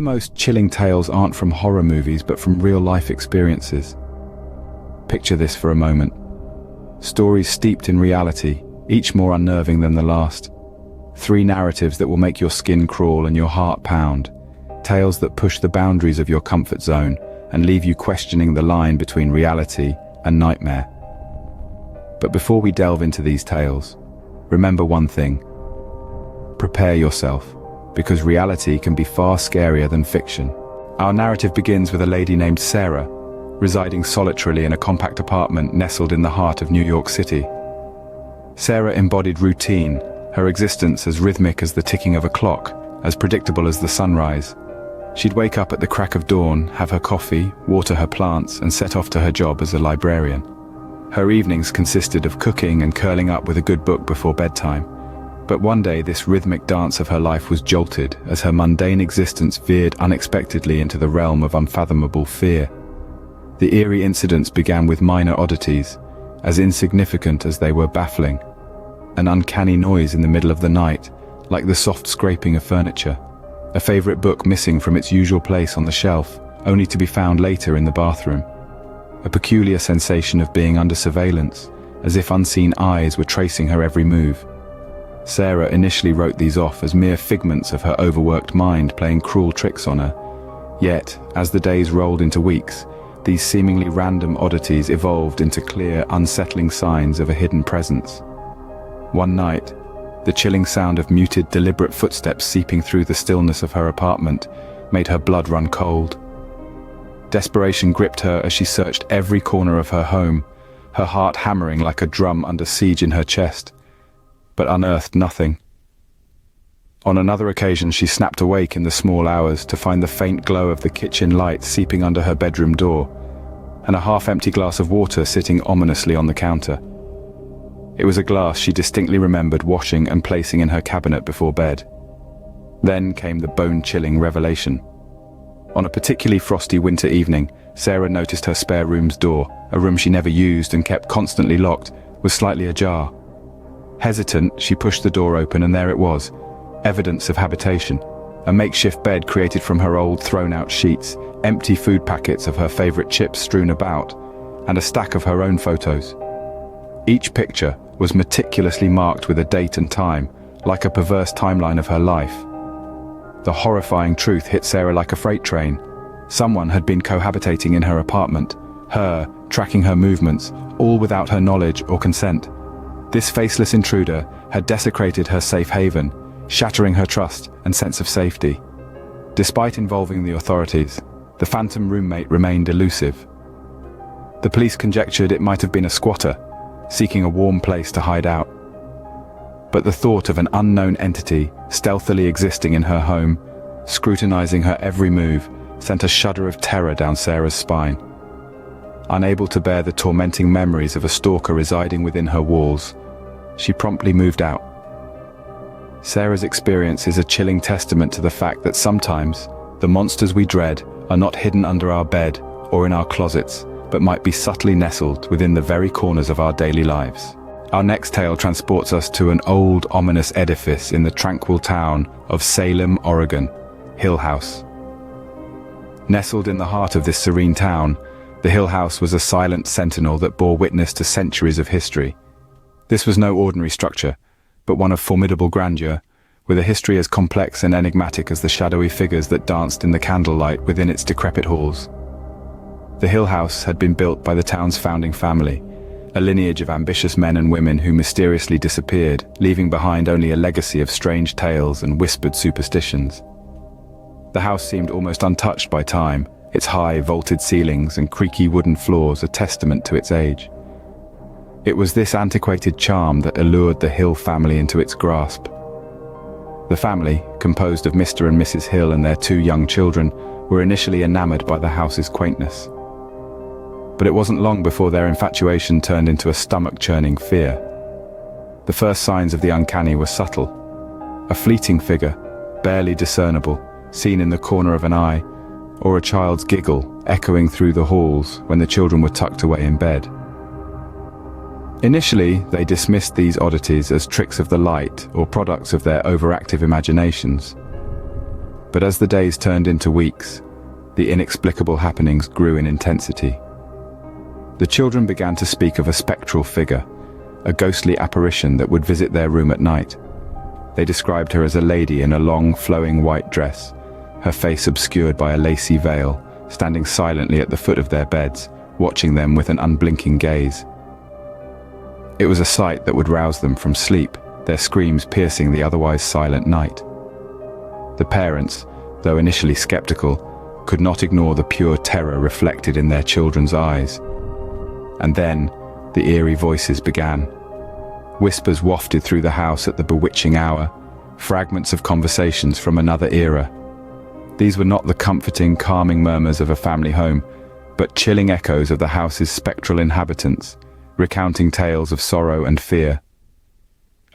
of the most chilling tales aren't from horror movies but from real-life experiences. Picture this for a moment. Stories steeped in reality, each more unnerving than the last. 3 narratives that will make your skin crawl and your heart pound. Tales that push the boundaries of your comfort zone and leave you questioning the line between reality and nightmare. But before we delve into these tales, remember one thing. Prepare yourself, because reality can be far scarier than fiction. Our narrative begins with a lady named Sarah, residing solitarily in a compact apartment nestled in the heart of New York City. Sarah embodied routine, her existence as rhythmic as the ticking of a clock, as predictable as the sunrise. She'd wake up at the crack of dawn, have her coffee, water her plants, and set off to her job as a librarian. Her evenings consisted of cooking and curling up with a good book before bedtime. But one day this rhythmic dance of her life was jolted as her mundane existence veered unexpectedly into the realm of unfathomable fear. The eerie incidents began with minor oddities, as insignificant as they were baffling. An uncanny noise in the middle of the night, like the soft scraping of furniture. A favorite book missing from its usual place on the shelf, only to be found later in the bathroom. A peculiar sensation of being under surveillance, as if unseen eyes were tracing her every move. Sarah initially wrote these off as mere figments of her overworked mind playing cruel tricks on her. Yet, as the days rolled into weeks, these seemingly random oddities evolved into clear, unsettling signs of a hidden presence. One night, the chilling sound of muted, deliberate footsteps seeping through the stillness of her apartment made her blood run cold. Desperation gripped her as she searched every corner of her home, her heart hammering like a drum under siege in her chest, but unearthed nothing. On another occasion, she snapped awake in the small hours to find the faint glow of the kitchen light seeping under her bedroom door, and a half-empty glass of water sitting ominously on the counter. It was a glass she distinctly remembered washing and placing in her cabinet before bed. Then came the bone-chilling revelation. On a particularly frosty winter evening, Sarah noticed her spare room's door, a room she never used and kept constantly locked, was slightly ajar. Hesitant, she pushed the door open and there it was, evidence of habitation. A makeshift bed created from her old thrown-out sheets, empty food packets of her favorite chips strewn about, and a stack of her own photos. Each picture was meticulously marked with a date and time, like a perverse timeline of her life. The horrifying truth hit Sarah like a freight train. Someone had been cohabitating in her apartment, her tracking her movements, all without her knowledge or consent. This faceless intruder had desecrated her safe haven, shattering her trust and sense of safety. Despite involving the authorities, the phantom roommate remained elusive. The police conjectured it might have been a squatter, seeking a warm place to hide out. But the thought of an unknown entity stealthily existing in her home, scrutinizing her every move, sent a shudder of terror down Sarah's spine. Unable to bear the tormenting memories of a stalker residing within her walls, she promptly moved out. Sarah's experience is a chilling testament to the fact that sometimes the monsters we dread are not hidden under our bed or in our closets, but might be subtly nestled within the very corners of our daily lives. Our next tale transports us to an old, ominous edifice in the tranquil town of Salem, Oregon, Hill House. Nestled in the heart of this serene town, the Hill House was a silent sentinel that bore witness to centuries of history. This was no ordinary structure, but one of formidable grandeur, with a history as complex and enigmatic as the shadowy figures that danced in the candlelight within its decrepit halls. The Hill House had been built by the town's founding family, a lineage of ambitious men and women who mysteriously disappeared, leaving behind only a legacy of strange tales and whispered superstitions. The house seemed almost untouched by time, its high, vaulted ceilings and creaky wooden floors a testament to its age. It was this antiquated charm that allured the Hill family into its grasp. The family, composed of Mr. and Mrs. Hill and their 2 young children, were initially enamored by the house's quaintness. But it wasn't long before their infatuation turned into a stomach-churning fear. The first signs of the uncanny were subtle. A fleeting figure, barely discernible, seen in the corner of an eye, or a child's giggle echoing through the halls when the children were tucked away in bed. Initially, they dismissed these oddities as tricks of the light or products of their overactive imaginations. But as the days turned into weeks, the inexplicable happenings grew in intensity. The children began to speak of a spectral figure, a ghostly apparition that would visit their room at night. They described her as a lady in a long, flowing white dress, her face obscured by a lacy veil, standing silently at the foot of their beds, watching them with an unblinking gaze. It was a sight that would rouse them from sleep, their screams piercing the otherwise silent night. The parents, though initially skeptical, could not ignore the pure terror reflected in their children's eyes. And then, the eerie voices began. Whispers wafted through the house at the bewitching hour, fragments of conversations from another era. These were not the comforting, calming murmurs of a family home, but chilling echoes of the house's spectral inhabitants, recounting tales of sorrow and fear.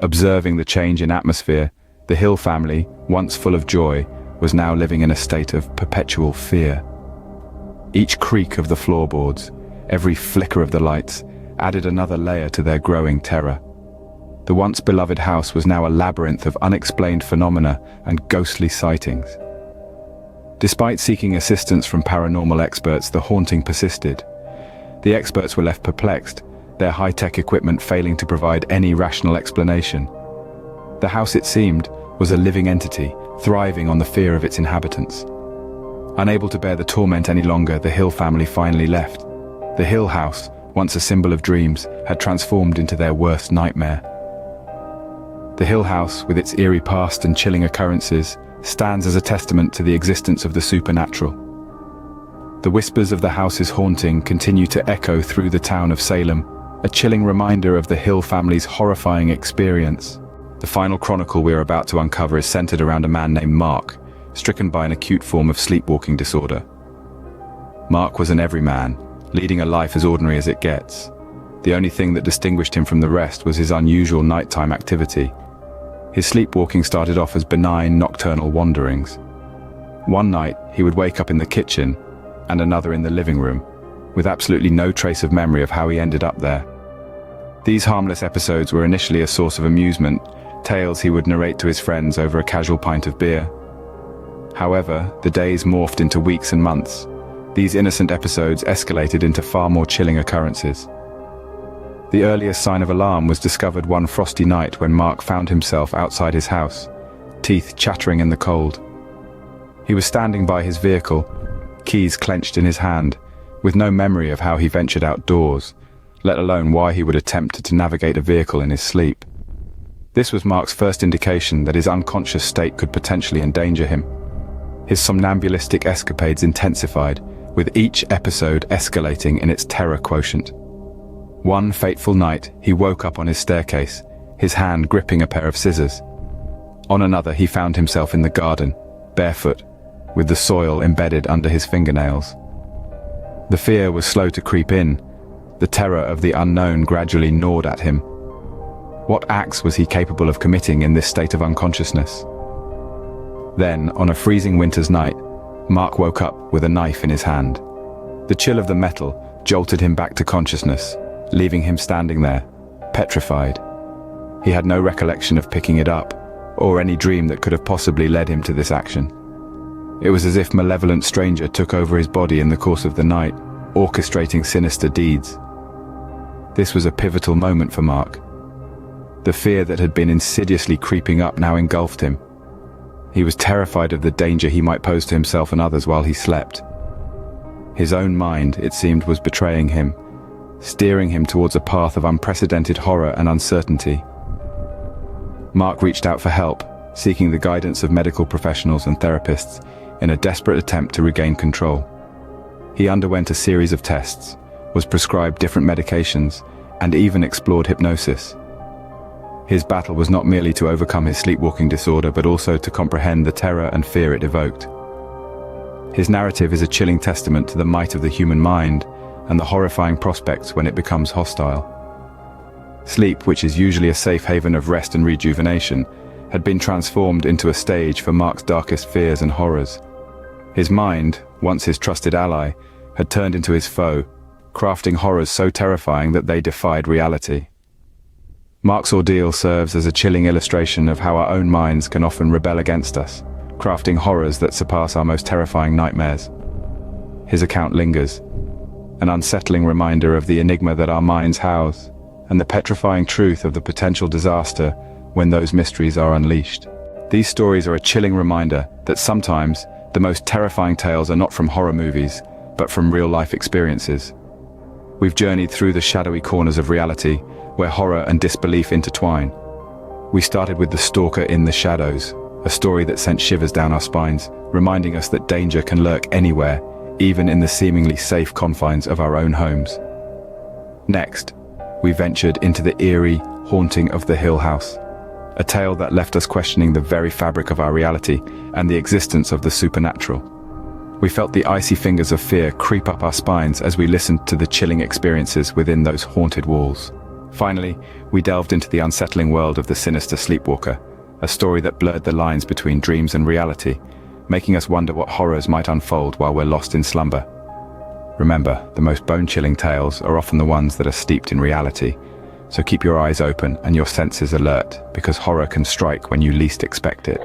Observing the change in atmosphere, the Hill family, once full of joy, was now living in a state of perpetual fear. Each creak of the floorboards, every flicker of the lights, added another layer to their growing terror. The once beloved house was now a labyrinth of unexplained phenomena and ghostly sightings. Despite seeking assistance from paranormal experts, the haunting persisted. The experts were left perplexed, their high-tech equipment failing to provide any rational explanation. The house, it seemed, was a living entity, thriving on the fear of its inhabitants. Unable to bear the torment any longer, the Hill family finally left. The Hill house, once a symbol of dreams, had transformed into their worst nightmare. The Hill house, with its eerie past and chilling occurrences, stands as a testament to the existence of the supernatural. The whispers of the house's haunting continue to echo through the town of Salem, a chilling reminder of the Hill family's horrifying experience. The final chronicle we are about to uncover is centered around a man named Mark, stricken by an acute form of sleepwalking disorder. Mark was an everyman, leading a life as ordinary as it gets. The only thing that distinguished him from the rest was his unusual nighttime activity. His sleepwalking started off as benign nocturnal wanderings. One night, he would wake up in the kitchen, and another in the living room, with absolutely no trace of memory of how he ended up there. These harmless episodes were initially a source of amusement, tales he would narrate to his friends over a casual pint of beer. However, the days morphed into weeks and months. These innocent episodes escalated into far more chilling occurrences. The earliest sign of alarm was discovered one frosty night when Mark found himself outside his house, teeth chattering in the cold. He was standing by his vehicle, keys clenched in his hand, with no memory of how he ventured outdoors, let alone why he would attempt to navigate a vehicle in his sleep. This was Mark's first indication that his unconscious state could potentially endanger him. His somnambulistic escapades intensified, with each episode escalating in its terror quotient. One fateful night, he woke up on his staircase, his hand gripping a pair of scissors. On another, he found himself in the garden, barefoot, with the soil embedded under his fingernails. The fear was slow to creep in. The terror of the unknown gradually gnawed at him. What acts was he capable of committing in this state of unconsciousness? Then, on a freezing winter's night, Mark woke up with a knife in his hand. The chill of the metal jolted him back to consciousness, leaving him standing there, petrified. He had no recollection of picking it up, or any dream that could have possibly led him to this action. It was as if a malevolent stranger took over his body in the course of the night, orchestrating sinister deeds. This was a pivotal moment for Mark. The fear that had been insidiously creeping up now engulfed him. He was terrified of the danger he might pose to himself and others while he slept. His own mind, it seemed, was betraying him, steering him towards a path of unprecedented horror and uncertainty. Mark reached out for help, seeking the guidance of medical professionals and therapists in a desperate attempt to regain control. He underwent a series of tests, was prescribed different medications, and even explored hypnosis. His battle was not merely to overcome his sleepwalking disorder, but also to comprehend the terror and fear it evoked. His narrative is a chilling testament to the might of the human mind and the horrifying prospects when it becomes hostile. Sleep, which is usually a safe haven of rest and rejuvenation, had been transformed into a stage for Mark's darkest fears and horrors. His mind, once his trusted ally, had turned into his foe, crafting horrors so terrifying that they defied reality. Mark's ordeal serves as a chilling illustration of how our own minds can often rebel against us, crafting horrors that surpass our most terrifying nightmares. His account lingers, an unsettling reminder of the enigma that our minds house, and the petrifying truth of the potential disaster when those mysteries are unleashed. These stories are a chilling reminder that sometimes the most terrifying tales are not from horror movies, but from real-life experiences. We've journeyed through the shadowy corners of reality, where horror and disbelief intertwine. We started with The Stalker in the Shadows, a story that sent shivers down our spines, reminding us that danger can lurk anywhere, even in the seemingly safe confines of our own homes. Next, we ventured into the eerie haunting of the Hill House, a tale that left us questioning the very fabric of our reality and the existence of the supernatural. We felt the icy fingers of fear creep up our spines as we listened to the chilling experiences within those haunted walls. Finally, we delved into the unsettling world of the sinister sleepwalker, a story that blurred the lines between dreams and reality, making us wonder what horrors might unfold while we're lost in slumber. Remember, the most bone-chilling tales are often the ones that are steeped in reality, so keep your eyes open and your senses alert, because horror can strike when you least expect it.